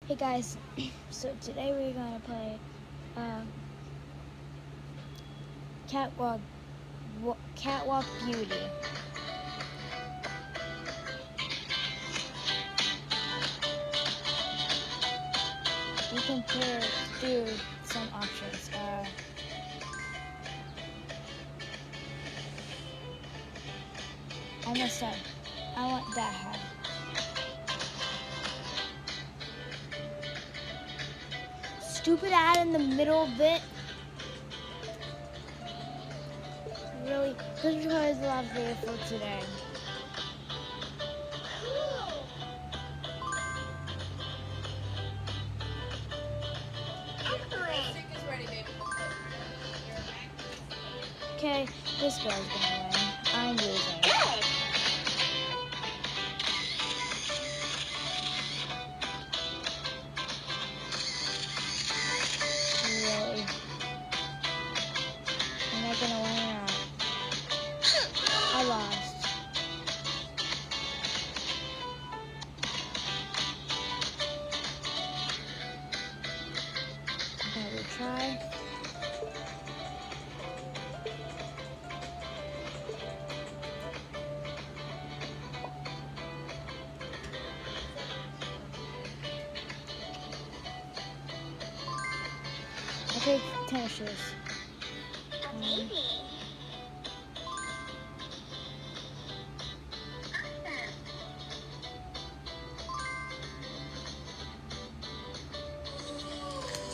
Hey guys, so today we're gonna play Catwalk Catwalk Beauty. You can pick through some options. I messed up. I want that hat. Stupid ad in the middle of it. Really, this is a lot of video for today. Okay, this girl's gonna win. I'm losing. Really? Am I gonna win or not? I lost. Okay, we try. I take tennis shoes.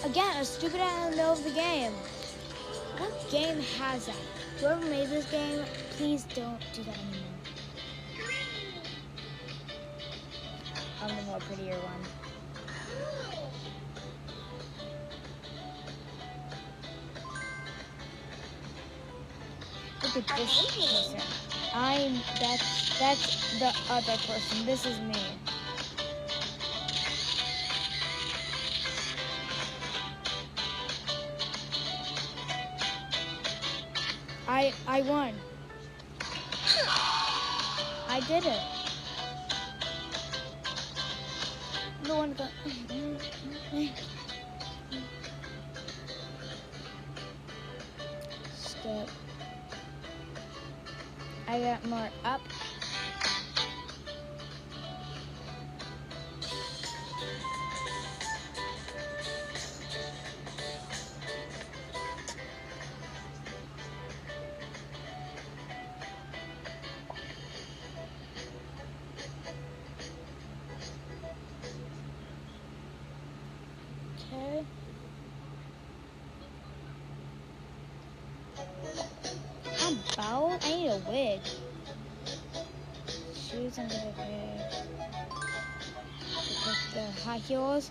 Again, a stupid ad in the middle of the game. What game has that? Whoever made this game, please don't do that anymore. I'm the more prettier one. Look at this person. That's the other person. This is me. I won. I did it. The one got. Step. I got more up. Okay. I'm bald. I need a wig. Shoes, I'm gonna pick the high heels.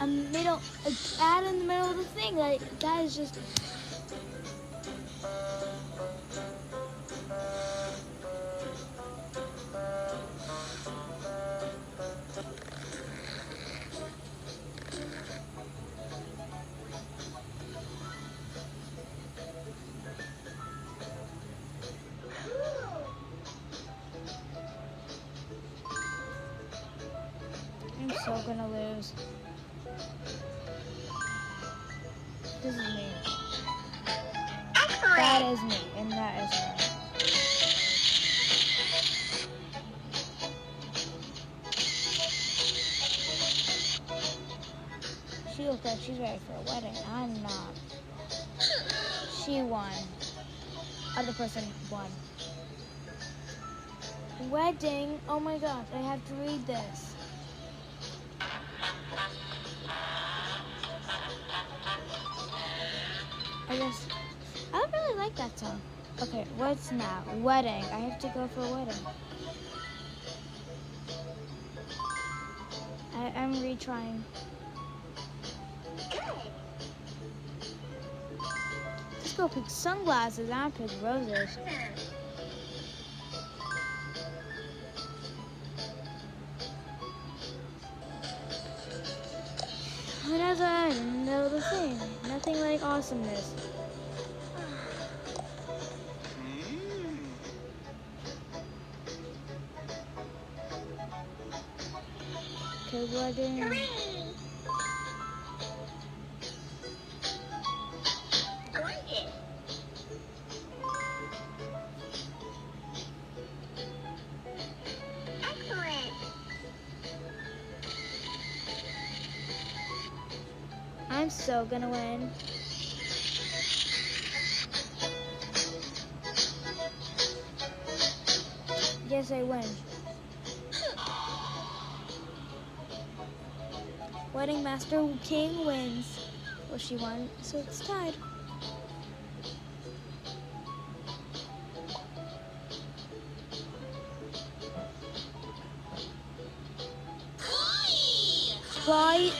A middle, ad in the middle of the thing. Like that is just. I'm so gonna lose. This is me. That is me, and that is her. She looks like she's ready for a wedding. I'm not. She won. Other person won. Wedding? Oh my gosh, I have to read this. I don't really like that song. Okay, what's now? Wedding. I have to go for a wedding. I'm retrying. Let's go pick sunglasses. I don't pick roses. Another awesomeness. Okay, what in? I'm so gonna win. Yes, I win. Wedding Master King wins. Well, she won, so it's tied. Right.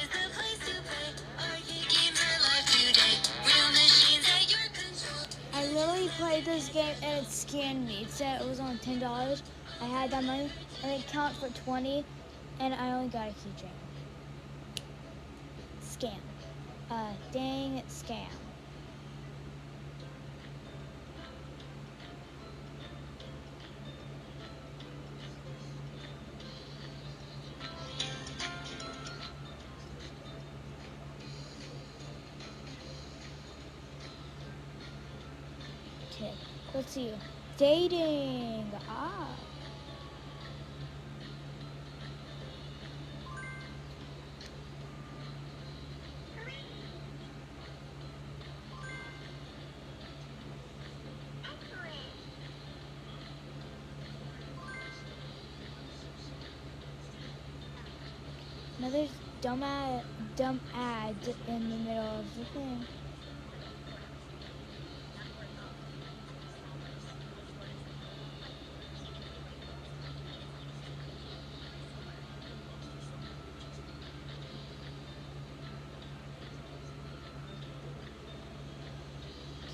I literally played this game and it scanned me. It said it was on $10. I had that money and it counted for 20 and I only got a keychain. Scam. Dang scam. Okay, let's see. Dating. Ah. Another dumb ad in the middle of the thing.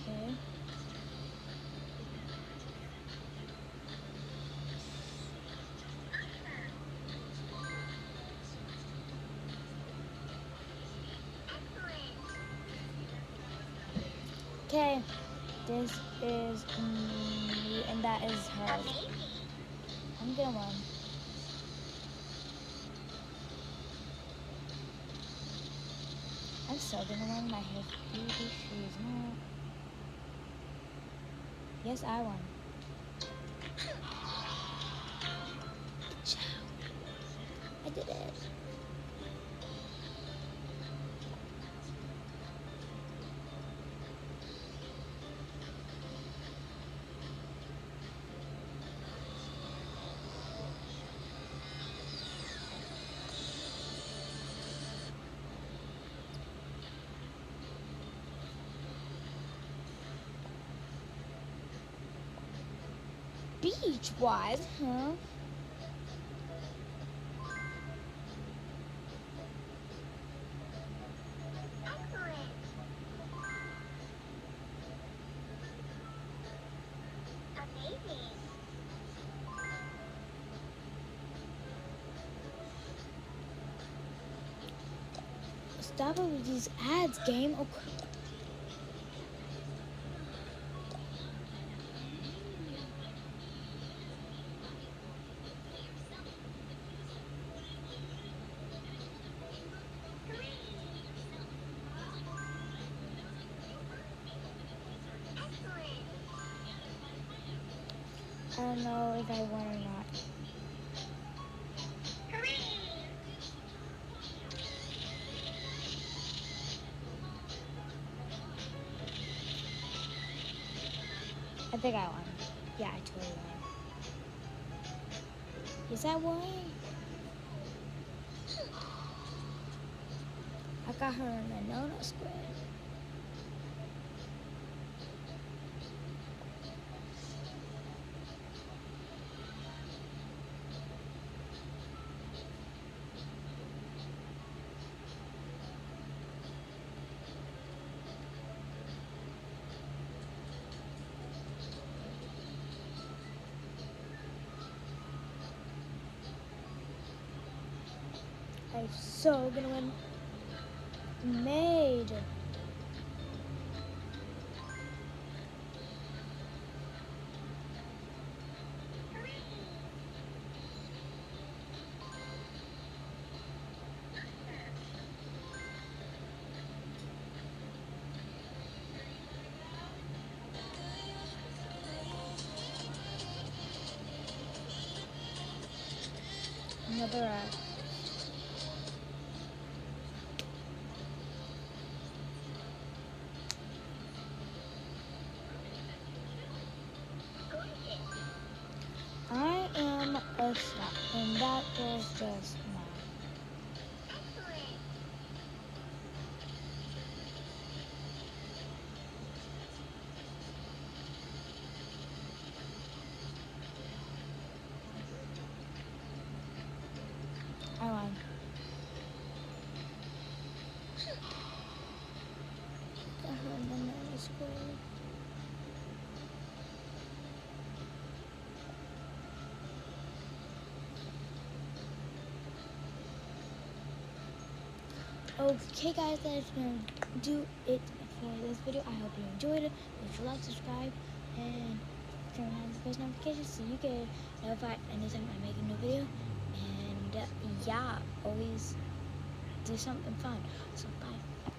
Okay. Okay, this is me, and that is her. I'm gonna win. I'm so gonna win. My hair beauty shoes. No. Yes, I won. I did it. Beach wise, huh? Stop it with these ads, game. Oh, I don't know if I won or not. I think I won. Yeah, I totally won. Yes, I won. I got her in the no square. I'm so gonna win. Made. another rat. I am a slut, and that girl's just mine. I won. Okay guys, that's gonna do it for this video. I hope you enjoyed it. If you like, subscribe, and turn on the post notifications so you get notified anytime I make a new video. And yeah, always do something fun. So bye.